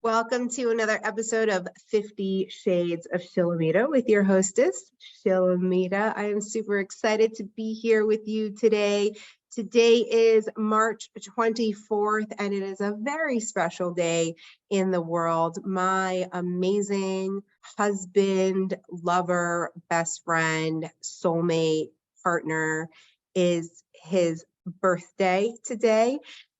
Welcome to another episode of 50 Shades of Shilamida with your hostess, Shilamida. I am super excited to be here with you today. Today is March 24th, and it is a very special day in the world. My amazing husband, lover, best friend, soulmate, partner is his birthday today.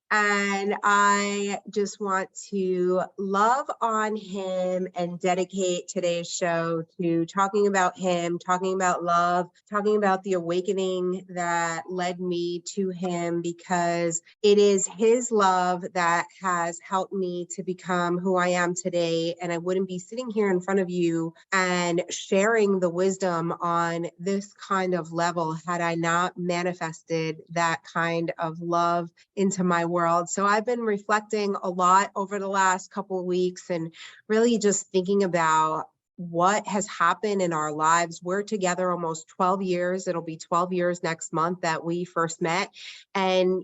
And I just want to love on him and dedicate today's show to talking about him, talking about love, talking about the awakening that led me to him, because it is his love that has helped me to become who I am today. And I wouldn't be sitting here in front of you and sharing the wisdom on this kind of level had I not manifested that kind of love into my world. So I've been reflecting a lot over the last couple of weeks and really just thinking about what has happened in our lives. We're together almost 12 years. It'll be 12 years next month that we first met. And,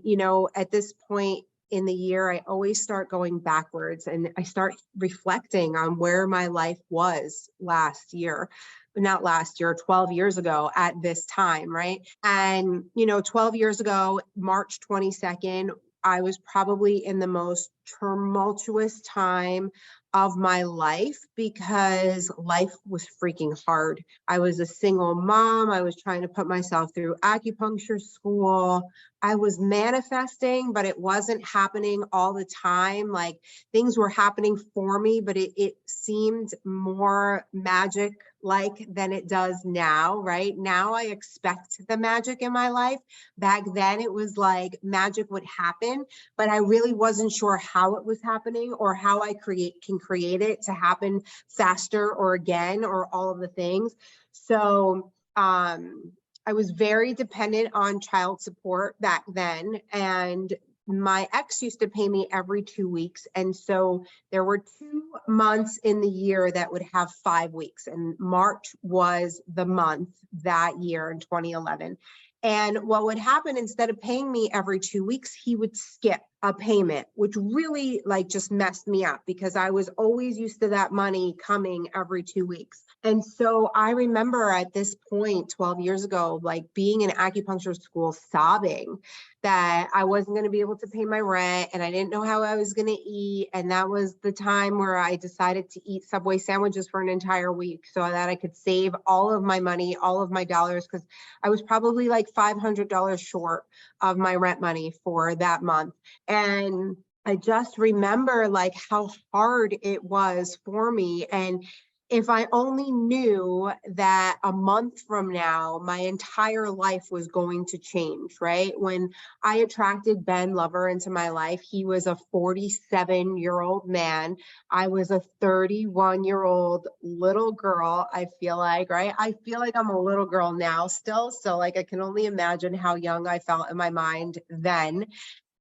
at this point in the year, I always start going backwards and I start reflecting on where my life was last year. Not last year, 12 years ago at this time, right? And, 12 years ago, March 22nd, I was probably in the most tumultuous time of my life because life was freaking hard. I was a single mom. I was trying to put myself through acupuncture school. I was manifesting, but it wasn't happening all the time. Like things were happening for me, but it seemed more magic like than it does now, right? Now I expect the magic in my life. Back then it was like magic would happen, but I really wasn't sure how it was happening or how I can create it to happen faster or again, or all of the things. So, I was very dependent on child support back then, and my ex used to pay me every 2 weeks. And so there were 2 months in the year that would have 5 weeks. And March was the month that year in 2011. And what would happen, instead of paying me every 2 weeks, he would skip a payment, which really just messed me up because I was always used to that money coming every 2 weeks. And so I remember at this point, 12 years ago, being in acupuncture school, sobbing that I wasn't going to be able to pay my rent and I didn't know how I was going to eat. And that was the time where I decided to eat Subway sandwiches for an entire week so that I could save all of my money, all of my dollars, because I was probably $500 short of my rent money for that month. And I just remember how hard it was for me. And if I only knew that a month from now, my entire life was going to change, right? When I attracted Ben Lover into my life, he was a 47-year-old man. I was a 31-year-old little girl, I feel like, right? I feel like I'm a little girl now still. So I can only imagine how young I felt in my mind then.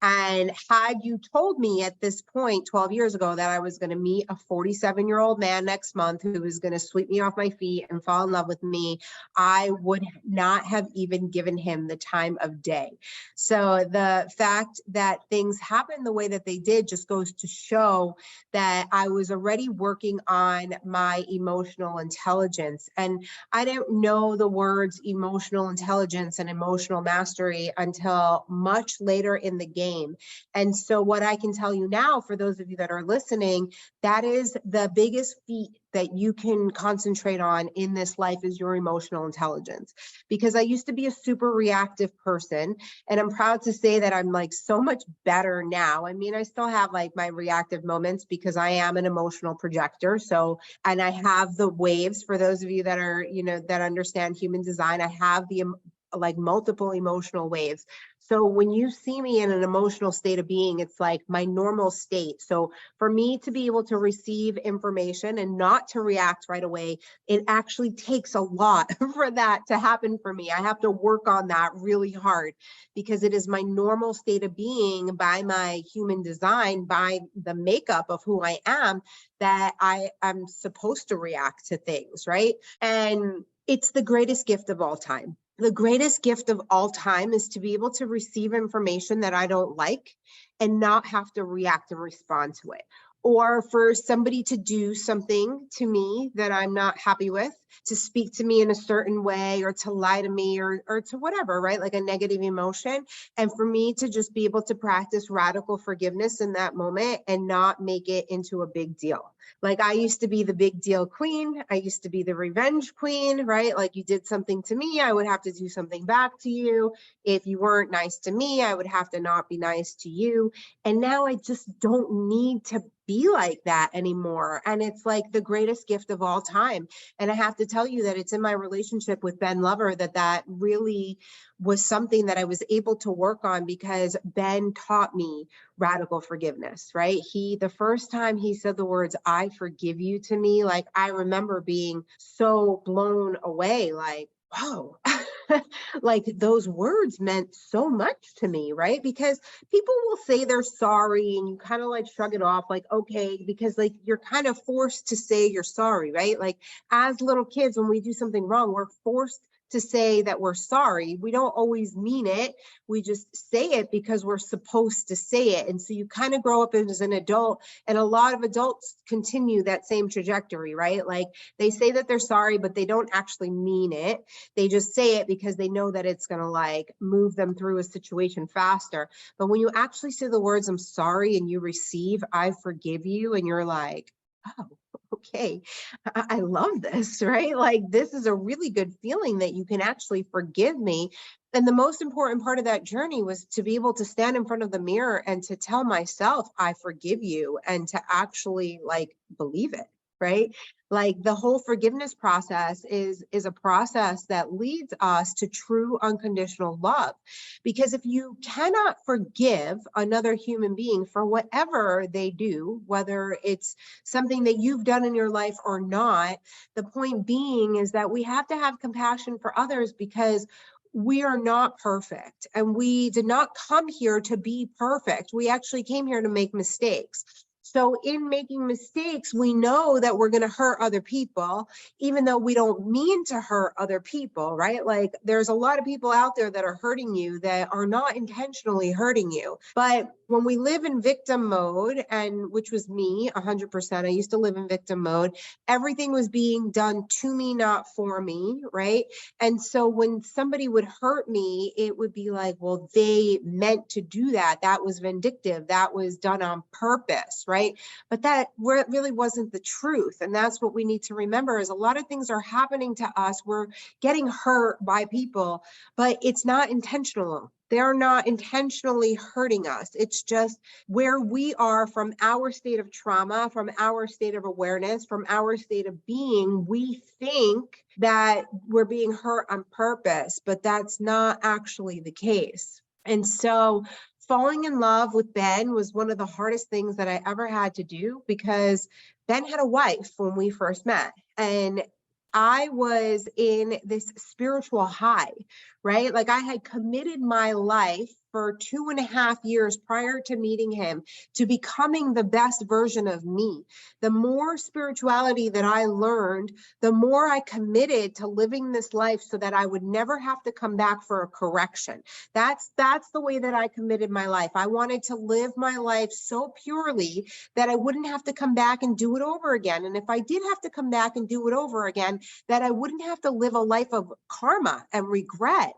And had you told me at this point 12 years ago that I was going to meet a 47-year-old man next month who was going to sweep me off my feet and fall in love with me, I would not have even given him the time of day. So the fact that things happened the way that they did just goes to show that I was already working on my emotional intelligence. And I didn't know the words emotional intelligence and emotional mastery until much later in the game. And so what I can tell you now, for those of you that are listening, that is the biggest feat that you can concentrate on in this life is your emotional intelligence. Because I used to be a super reactive person, and I'm proud to say that I'm so much better now. I mean, I still have my reactive moments because I am an emotional projector. So, and I have the waves. For those of you that are, that understand human design, I have the multiple emotional waves. So when you see me in an emotional state of being, it's my normal state. So for me to be able to receive information and not to react right away, it actually takes a lot for that to happen for me. I have to work on that really hard because it is my normal state of being by my human design, by the makeup of who I am, that I am supposed to react to things, right? And it's the greatest gift of all time. The greatest gift of all time is to be able to receive information that I don't like and not have to react and respond to it. or for somebody to do something to me that I'm not happy with, to speak to me in a certain way, or to lie to me, or to whatever, right? Like a negative emotion. And for me to just be able to practice radical forgiveness in that moment and not make it into a big deal. Like I used to be the big deal queen. I used to be the revenge queen, right? Like you did something to me, I would have to do something back to you. If you weren't nice to me, I would have to not be nice to you. And now I just don't need to be like that anymore. And it's like the greatest gift of all time. And I have to tell you that it's in my relationship with Ben Lover that really was something that I was able to work on, because Ben taught me radical forgiveness, right? The first time he said the words, "I forgive you" to me, like I remember being so blown away, like, whoa. Like those words meant so much to me, right? Because people will say they're sorry and you kind of like shrug it off, like, okay, because like you're kind of forced to say you're sorry, right? Like as little kids, when we do something wrong, we're forced to say that we're sorry. We don't always mean it. We just say it because we're supposed to say it. And so you kind of grow up as an adult, and a lot of adults continue that same trajectory, right? Like they say that they're sorry, but they don't actually mean it. They just say it because they know that it's going to like move them through a situation faster. But when you actually say the words, "I'm sorry," and you receive, "I forgive you," and you're like, oh, okay, I love this, right? Like this is a really good feeling that you can actually forgive me. And the most important part of that journey was to be able to stand in front of the mirror and to tell myself, "I forgive you," and to actually like believe it, right? Like the whole forgiveness process is a process that leads us to true unconditional love. Because if you cannot forgive another human being for whatever they do, whether it's something that you've done in your life or not, the point being is that we have to have compassion for others, because we are not perfect, and we did not come here to be perfect. We actually came here to make mistakes. So in making mistakes, we know that we're going to hurt other people, even though we don't mean to hurt other people, right? Like there's a lot of people out there that are hurting you that are not intentionally hurting you. But when we live in victim mode, and which was me 100%, I used to live in victim mode. Everything was being done to me, not for me, right? And so when somebody would hurt me, it would be like, well, they meant to do that. That was vindictive. That was done on purpose, right? But that really wasn't the truth. And that's what we need to remember, is a lot of things are happening to us. We're getting hurt by people, but it's not intentional. They're not intentionally hurting us. It's just where we are from our state of trauma, from our state of awareness, from our state of being. We think that we're being hurt on purpose, but that's not actually the case. And so falling in love with Ben was one of the hardest things that I ever had to do, because Ben had a wife when we first met. And I was in this spiritual high, right? Like I had committed my life for 2.5 years prior to meeting him to becoming the best version of me. The more spirituality that I learned, the more I committed to living this life so that I would never have to come back for a correction. That's the way that I committed my life. I wanted to live my life so purely that I wouldn't have to come back and do it over again. And if I did have to come back and do it over again, that I wouldn't have to live a life of karma and regret.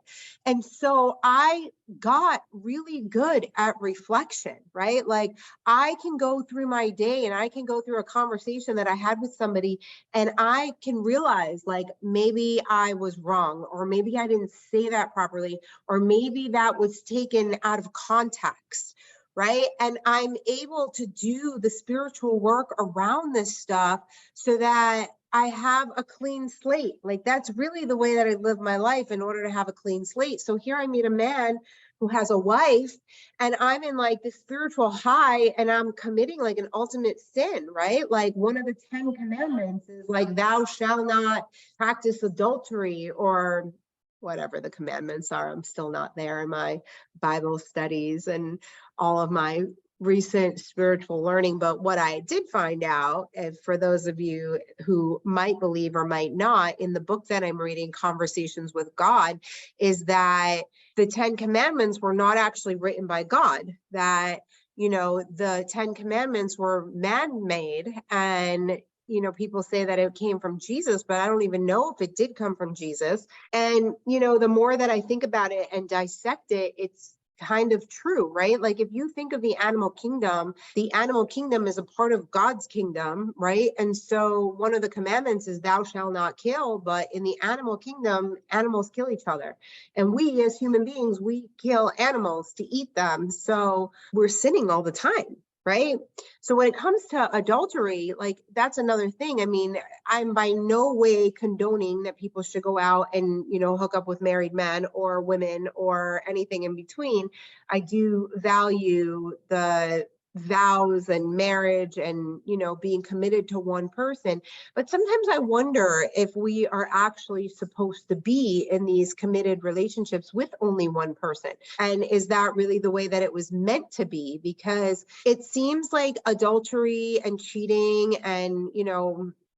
And so I got really good at reflection, right? Like I can go through my day and I can go through a conversation that I had with somebody, and I can realize like maybe I was wrong, or maybe I didn't say that properly, or maybe that was taken out of context, right? And I'm able to do the spiritual work around this stuff so that I have a clean slate. Like that's really the way that I live my life in order to have a clean slate. So here I meet a man who has a wife, and I'm in like this spiritual high, and I'm committing like an ultimate sin, right? Like one of the 10 commandments is like, thou shalt not practice adultery, or whatever the commandments are. I'm still not there in my Bible studies and all of my recent spiritual learning. But what I did find out, and for those of you who might believe or might not, in the book that I'm reading, Conversations with God, is that the 10 commandments were not actually written by God, that the 10 Commandments were man-made, and people say that it came from Jesus, but I don't even know if it did come from Jesus. And, the more that I think about it and dissect it, it's kind of true, right? Like if you think of the animal kingdom is a part of God's kingdom, right? And so one of the commandments is thou shalt not kill, but in the animal kingdom, animals kill each other. And we as human beings, we kill animals to eat them. So we're sinning all the time. Right. So when it comes to adultery, like that's another thing. I mean, I'm by no way condoning that people should go out and, hook up with married men or women or anything in between. I do value the vows and marriage and, being committed to one person. But sometimes I wonder if we are actually supposed to be in these committed relationships with only one person. And is that really the way that it was meant to be? Because it seems like adultery and cheating and,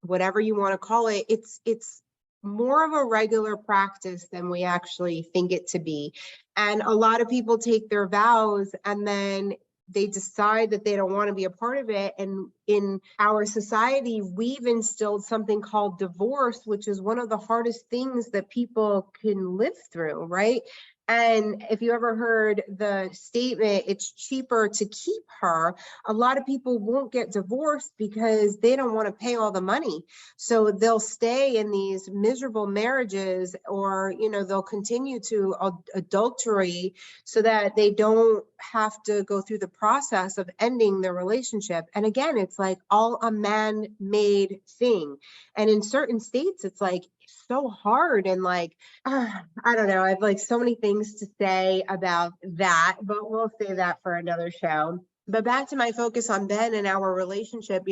whatever you want to call it, it's more of a regular practice than we actually think it to be. And a lot of people take their vows and then they decide that they don't want to be a part of it. And in our society, we've instilled something called divorce, which is one of the hardest things that people can live through, right? And if you ever heard the statement, it's cheaper to keep her, a lot of people won't get divorced because they don't want to pay all the money. So they'll stay in these miserable marriages, or, they'll continue to adultery so that they don't have to go through the process of ending their relationship. And again, it's like all a man-made thing. And in certain states, it's like so hard. And like, I don't know, I have like so many things to say about that, but we'll save that for another show. But back to my focus on Ben and our relationship,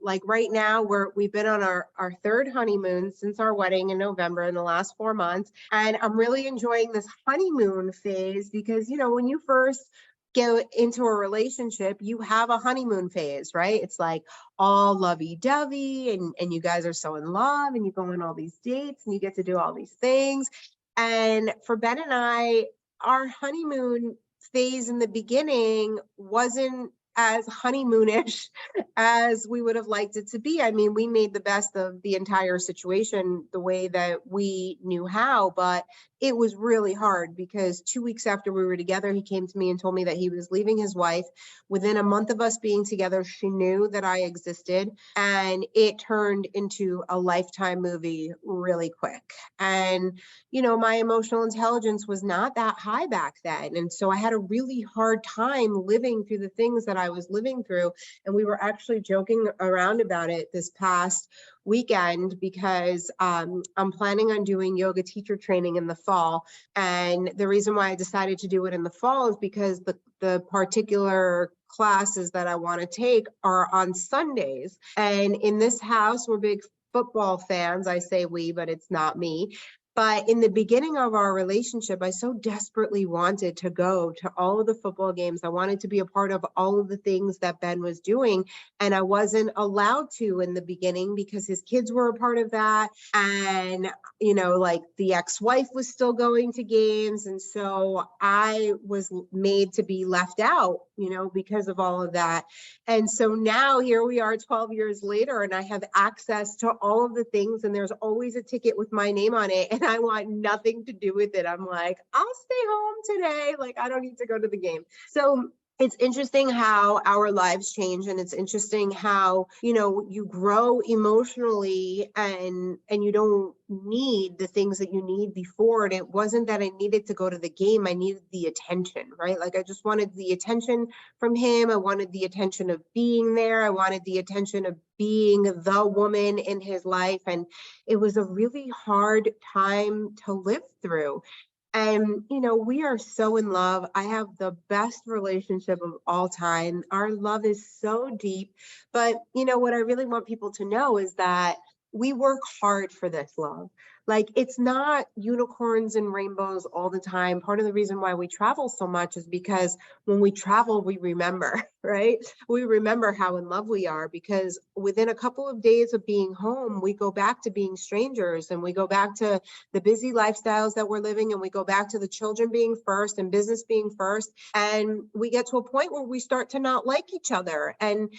like right now we've been on our third honeymoon since our wedding in November in the last 4 months. And I'm really enjoying this honeymoon phase because, when you first get into a relationship, you have a honeymoon phase, right? It's like all lovey-dovey and you guys are so in love and you go on all these dates and you get to do all these things. And for Ben and I, our honeymoon phase in the beginning wasn't as honeymoonish as we would have liked it to be. I mean, we made the best of the entire situation the way that we knew how, but it was really hard because 2 weeks after we were together, he came to me and told me that he was leaving his wife. Within a month of us being together, she knew that I existed, and it turned into a Lifetime movie really quick. And, my emotional intelligence was not that high back then. And so I had a really hard time living through the things that I was living through. And we were actually joking around about it this past weekend because I'm planning on doing yoga teacher training in the fall. And the reason why I decided to do it in the fall is because the particular classes that I want to take are on Sundays. And in this house, we're big football fans. I say we, but it's not me. But in the beginning of our relationship, I so desperately wanted to go to all of the football games. I wanted to be a part of all of the things that Ben was doing. And I wasn't allowed to in the beginning because his kids were a part of that. And, like the ex-wife was still going to games. And so I was made to be left out, because of all of that. And so now here we are 12 years later, and I have access to all of the things. And there's always a ticket with my name on it. And I want nothing to do with it. I'm like, I'll stay home today. Like, I don't need to go to the game. So it's interesting how our lives change, and it's interesting how, you grow emotionally and you don't need the things that you need before. And it wasn't that I needed to go to the game. I needed the attention, right? Like I just wanted the attention from him. I wanted the attention of being there. I wanted the attention of being the woman in his life. And it was a really hard time to live through. And, we are so in love. I have the best relationship of all time. Our love is so deep. But, what I really want people to know is that we work hard for this love. Like, it's not unicorns and rainbows all the time. Part of the reason why we travel so much is because when we travel, we remember, right? We remember how in love we are, because within a couple of days of being home, we go back to being strangers, and we go back to the busy lifestyles that we're living, and we go back to the children being first and business being first. And we get to a point where we start to not like each other. And,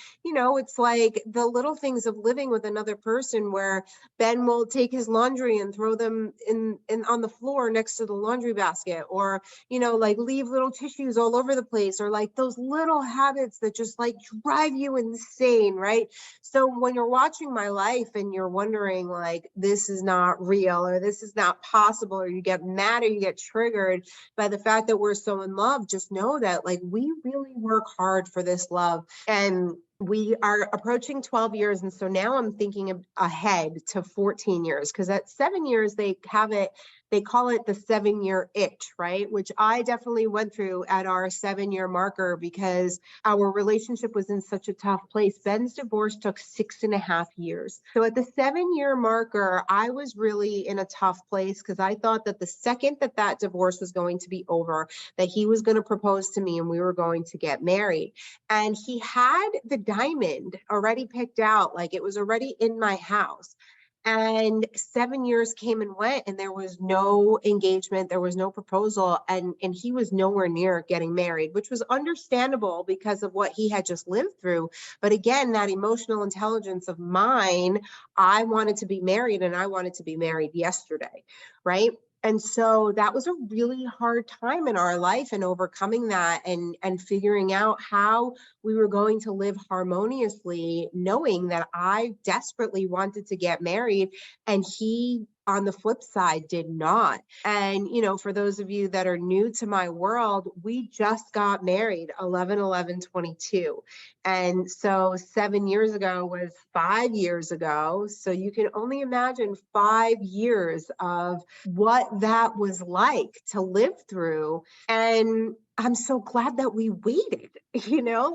it's like the little things of living with another person, where Ben will take his laundry and throw them in on the floor next to the laundry basket, or, like leave little tissues all over the place, or like those little habits that just like drive you insane, right? So when you're watching my life and you're wondering like, this is not real, or this is not possible, or you get mad or you get triggered by the fact that we're so in love, just know that like we really work hard for this love. And we are approaching 12 years. And so now I'm thinking ahead to 14 years, because at 7 years, they call it the 7-year itch, right? Which I definitely went through at our 7-year marker, because our relationship was in such a tough place. Ben's divorce took 6.5 years. So at the 7-year marker, I was really in a tough place, because I thought that the second that divorce was going to be over, that he was going to propose to me and we were going to get married. And he had the diamond already picked out, like it was already in my house. And 7 years came and went, and there was no engagement, there was no proposal, and he was nowhere near getting married, which was understandable because of what he had just lived through. But again, that emotional intelligence of mine, I wanted to be married, and I wanted to be married yesterday, right? And so that was a really hard time in our life, and overcoming that and figuring out how we were going to live harmoniously, knowing that I desperately wanted to get married and he, on the flip side, did not. And, for those of you that are new to my world, we just got married 11/11/22. And so 7 years ago was 5 years ago. So you can only imagine 5 years of what that was like to live through. And I'm so glad that we waited,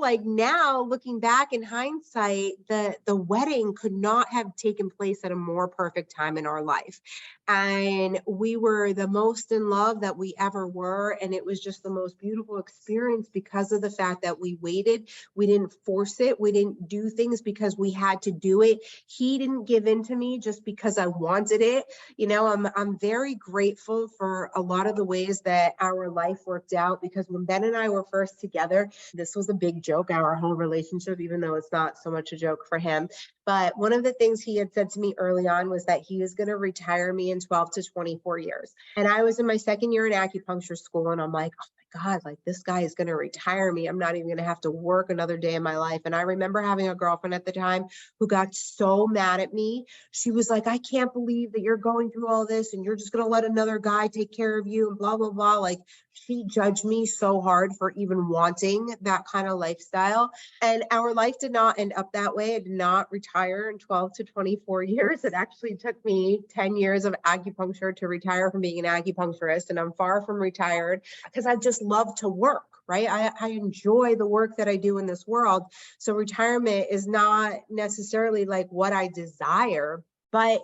like now looking back in hindsight, the wedding could not have taken place at a more perfect time in our life. And we were the most in love that we ever were. And it was just the most beautiful experience because of the fact that we waited. We didn't force it. We didn't do things because we had to do it. He didn't give in to me just because I wanted it. I'm very grateful for a lot of the ways that our life worked out, because when Ben and I were first together, this was a big joke, our whole relationship, even though it's not so much a joke for him. But one of the things he had said to me early on was that he was going to retire me in 12 to 24 years. And I was in my second year in acupuncture school, and I'm like, oh my God, like this guy is going to retire me. I'm not even going to have to work another day in my life. And I remember having a girlfriend at the time who got so mad at me. She was like, I can't believe that you're going through all this and you're just going to let another guy take care of you and blah, blah, blah. Like, she judged me so hard for even wanting that kind of lifestyle. And our life did not end up that way. I did not retire in 12 to 24 years. It actually took me 10 years of acupuncture to retire from being an acupuncturist. And I'm far from retired because I just love to work, right? I enjoy the work that I do in this world. So retirement is not necessarily like what I desire, but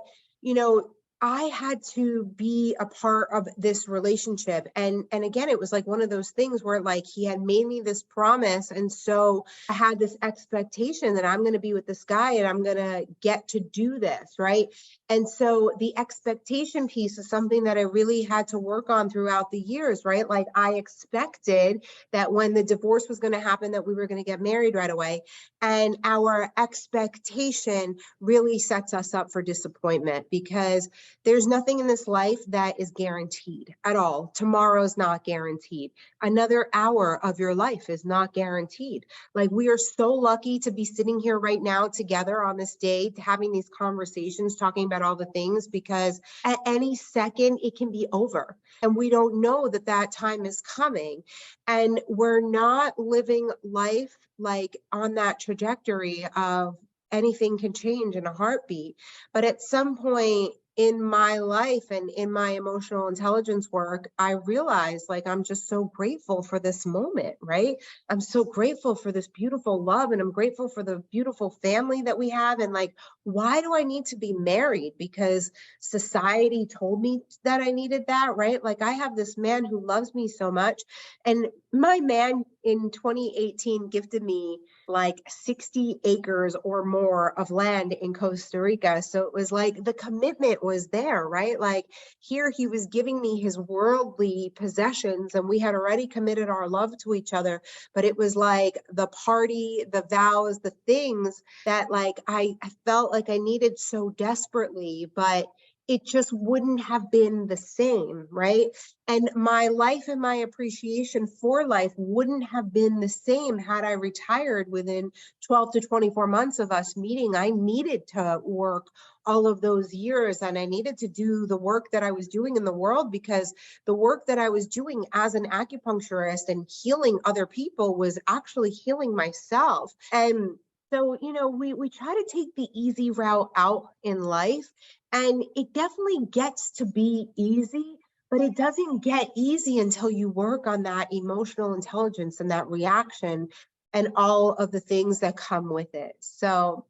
I had to be a part of this relationship. And again, it was like one of those things where like he had made me this promise. And so I had this expectation that I'm going to be with this guy and I'm going to get to do this, right? And so the expectation piece is something that I really had to work on throughout the years, right? Like I expected that when the divorce was going to happen, that we were going to get married right away. And our expectation really sets us up for disappointment, because there's nothing in this life that is guaranteed at all. Tomorrow's not guaranteed. Another hour of your life is not guaranteed. Like, we are so lucky to be sitting here right now together on this day, having these conversations, talking about all the things, because at any second it can be over. And we don't know that that time is coming. And we're not living life like on that trajectory of anything can change in a heartbeat. But at some point, in my life and in my emotional intelligence work, I realized like I'm just so grateful for this moment, right? I'm so grateful for this beautiful love, and I'm grateful for the beautiful family that we have. And like, why do I need to be married? Because society told me that I needed that, right? Like, I have this man who loves me so much. And my man in 2018 gifted me like 60 acres or more of land in Costa Rica. So it was like the commitment was there, right? Like, here he was giving me his worldly possessions, and we had already committed our love to each other. But it was like the party, the vows, the things that like I felt like I needed so desperately, but it just wouldn't have been the same, right? And my life and my appreciation for life wouldn't have been the same had I retired within 12 to 24 months of us meeting. I needed to work all of those years, and I needed to do the work that I was doing in the world, because the work that I was doing as an acupuncturist and healing other people was actually healing myself. And so, we try to take the easy route out in life, and it definitely gets to be easy, but it doesn't get easy until you work on that emotional intelligence and that reaction and all of the things that come with it. So,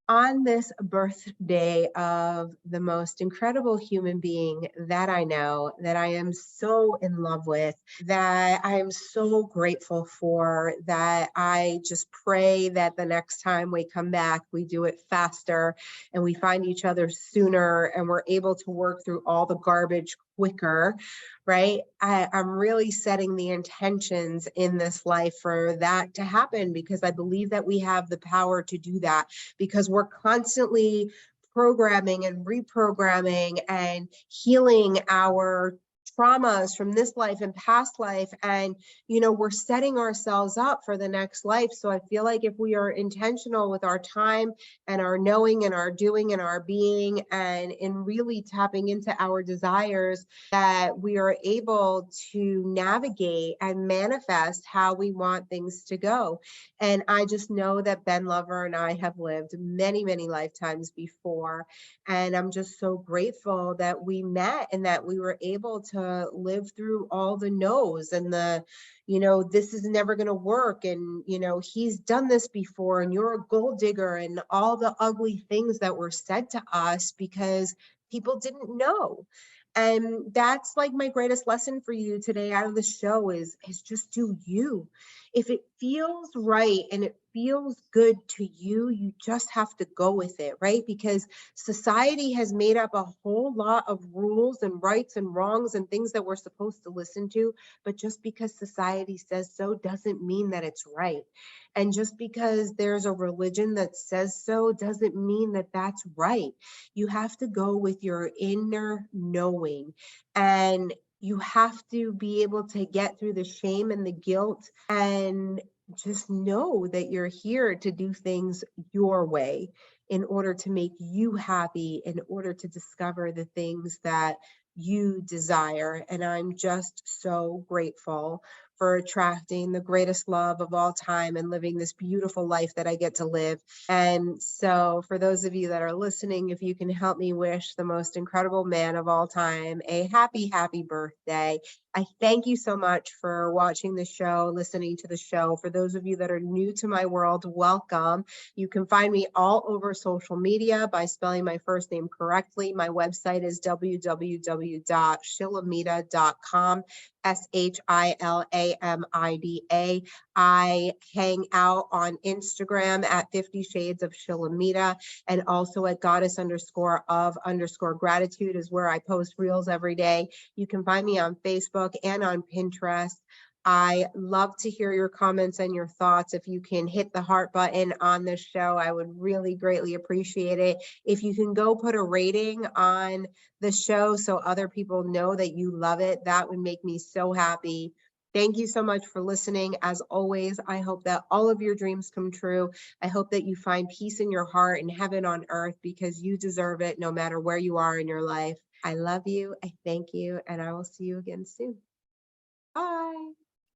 on this birthday of the most incredible human being that I know, that I am so in love with, that I am so grateful for, that I just pray that the next time we come back, we do it faster and we find each other sooner and we're able to work through all the garbage quicker, right? I'm really setting the intentions in this life for that to happen, because I believe that we have the power to do that, because we're constantly programming and reprogramming and healing our traumas from this life and past life. And, we're setting ourselves up for the next life. So I feel like if we are intentional with our time and our knowing and our doing and our being, and in really tapping into our desires, that we are able to navigate and manifest how we want things to go. And I just know that Ben Lover and I have lived many, many lifetimes before. And I'm just so grateful that we met and that we were able to live through all the no's and the, this is never going to work. And, he's done this before and you're a gold digger, and all the ugly things that were said to us because people didn't know. And that's like my greatest lesson for you today out of the show is just do you. If it feels right and it feels good to you, you just have to go with it, right? Because society has made up a whole lot of rules and rights and wrongs and things that we're supposed to listen to. But just because society says so doesn't mean that it's right. And just because there's a religion that says so doesn't mean that that's right. You have to go with your inner knowing, and you have to be able to get through the shame and the guilt and just know that you're here to do things your way in order to make you happy, in order to discover the things that you desire. And I'm just so grateful for attracting the greatest love of all time and living this beautiful life that I get to live. And so for those of you that are listening, if you can help me wish the most incredible man of all time a happy, happy birthday. I thank you so much for watching the show, listening to the show. For those of you that are new to my world, welcome. You can find me all over social media by spelling my first name correctly. My website is www.shilamida.com. SHILAMIDA. I hang out on Instagram at 50 Shades of Shilamida, and also at goddess_of_gratitude is where I post reels every day. You can find me on Facebook and on Pinterest. I love to hear your comments and your thoughts. If you can hit the heart button on this show, I would really greatly appreciate it. If you can go put a rating on the show so other people know that you love it, that would make me so happy. Thank you so much for listening. As always, I hope that all of your dreams come true. I hope that you find peace in your heart and heaven on earth, because you deserve it no matter where you are in your life. I love you. I thank you, and I will see you again soon. Bye.